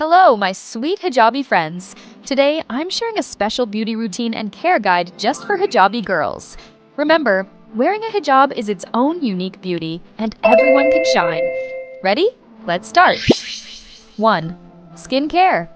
Hello, my sweet hijabi friends. Today, I'm sharing a special beauty routine and care guide just for hijabi girls. Remember, wearing a hijab is its own unique beauty, and everyone can shine. Ready? Let's start. 1. Skincare.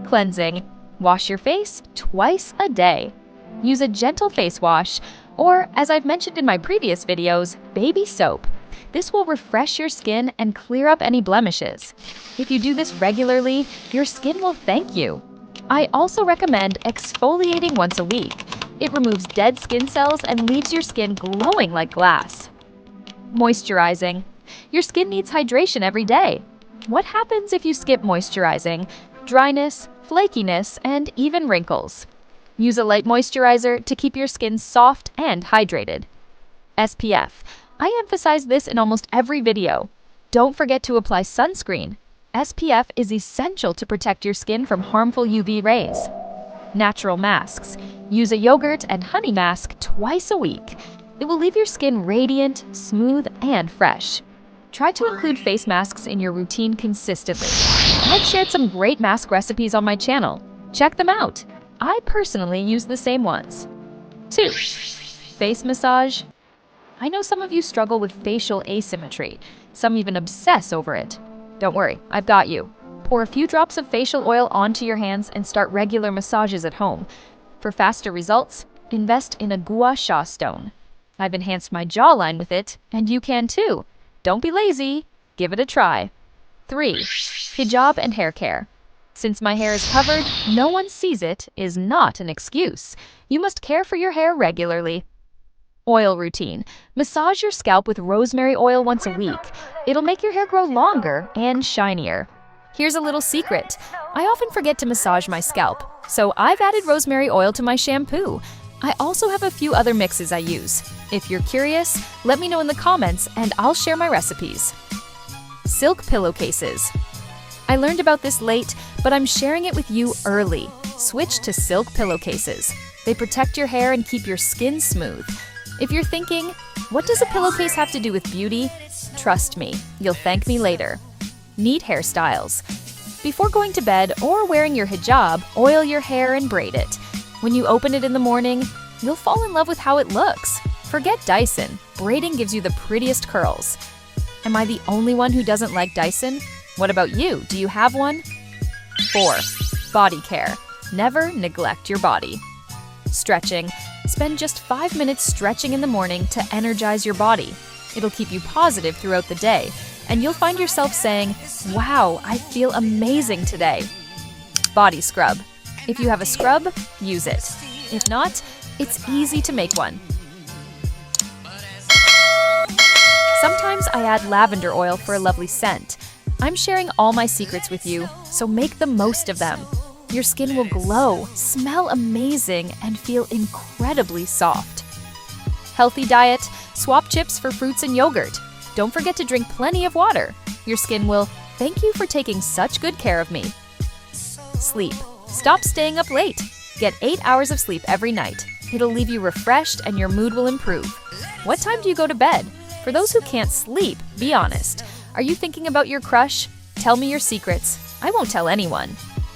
Cleansing. Wash your face twice a day. Use a gentle face wash, or, as I've mentioned in my previous videos, baby soap. This will refresh your skin and clear up any blemishes. If you do this regularly, your skin will thank you. I also recommend exfoliating once a week. It removes dead skin cells and leaves your skin glowing like glass. Moisturizing. Your skin needs hydration every day. What happens if you skip moisturizing? Dryness, flakiness, and even wrinkles. Use a light moisturizer to keep your skin soft and hydrated. SPF. I emphasize this in almost every video. Don't forget to apply sunscreen. SPF is essential to protect your skin from harmful UV rays. Natural masks. Use a yogurt and honey mask twice a week. It will leave your skin radiant, smooth, and fresh. Try to include face masks in your routine consistently. I've shared some great mask recipes on my channel. Check them out. I personally use the same ones. 2. Face massage. I know some of you struggle with facial asymmetry. Some even obsess over it. Don't worry, I've got you. Pour a few drops of facial oil onto your hands and start regular massages at home. For faster results, invest in a gua sha stone. I've enhanced my jawline with it, and you can too. Don't be lazy. Give it a try. 3. Hijab and hair care. Since my hair is covered, no one sees it is not an excuse. You must care for your hair regularly. Oil routine. Massage your scalp with rosemary oil once a week. It'll make your hair grow longer and shinier. Here's a little secret. I often forget to massage my scalp, so I've added rosemary oil to my shampoo. I also have a few other mixes I use. If you're curious, let me know in the comments and I'll share my recipes. Silk pillowcases. I learned about this late, but I'm sharing it with you early. Switch to silk pillowcases. They protect your hair and keep your skin smooth. If you're thinking, what does a pillowcase have to do with beauty? Trust me, you'll thank me later. Neat hairstyles. Before going to bed or wearing your hijab, oil your hair and braid it. When you open it in the morning, you'll fall in love with how it looks. Forget Dyson. Braiding gives you the prettiest curls. Am I the only one who doesn't like Dyson? What about you? Do you have one? 4. Body care. Never neglect your body. Stretching. Spend just 5 minutes stretching in the morning to energize your body. It'll keep you positive throughout the day, and you'll find yourself saying, "Wow, I feel amazing today." Body scrub. If you have a scrub, use it. If not, it's easy to make one. Sometimes I add lavender oil for a lovely scent. I'm sharing all my secrets with you, so make the most of them. Your skin will glow, smell amazing, and feel incredibly soft. Healthy diet. Swap chips for fruits and yogurt. Don't forget to drink plenty of water. Your skin will thank you for taking such good care of me. Sleep. Stop staying up late. Get 8 hours of sleep every night. It'll leave you refreshed and your mood will improve. What time do you go to bed? For those who can't sleep, be honest. Are you thinking about your crush? Tell me your secrets. I won't tell anyone.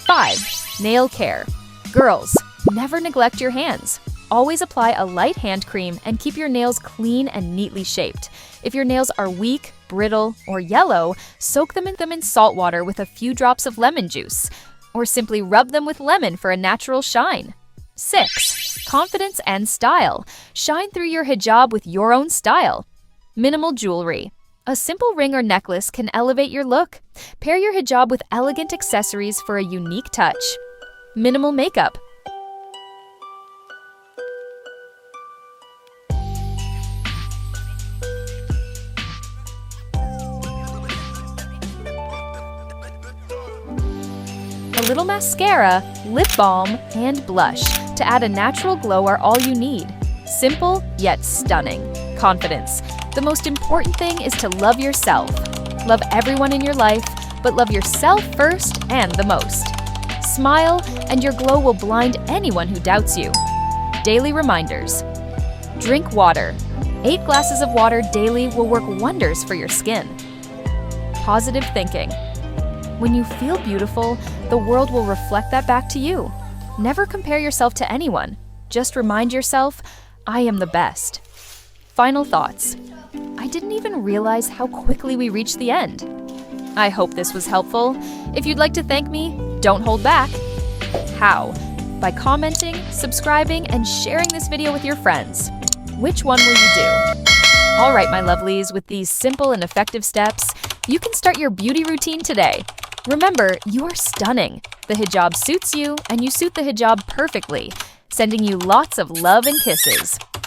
5. Nail care. Girls, never neglect your hands. Always apply a light hand cream and keep your nails clean and neatly shaped. If your nails are weak, brittle, or yellow, soak them in salt water with a few drops of lemon juice, or simply rub them with lemon for a natural shine. 6. Confidence and style. Shine through your hijab with your own style. Minimal jewelry. A simple ring or necklace can elevate your look. Pair your hijab with elegant accessories for a unique touch. Minimal makeup. A little mascara, lip balm, and blush to add a natural glow are all you need. Simple yet stunning. Confidence. The most important thing is to love yourself. Love everyone in your life, but love yourself first and the most. Smile, and your glow will blind anyone who doubts you. Daily reminders. Drink water. 8 glasses of water daily will work wonders for your skin. Positive thinking. When you feel beautiful, the world will reflect that back to you. Never compare yourself to anyone. Just remind yourself, I am the best. Final thoughts. I didn't even realize how quickly we reached the end. I hope this was helpful. If you'd like to thank me, don't hold back. How? By commenting, subscribing, and sharing this video with your friends. Which one will you do? All right, my lovelies, with these simple and effective steps, you can start your beauty routine today. Remember, you're stunning. The hijab suits you, and you suit the hijab perfectly, sending you lots of love and kisses.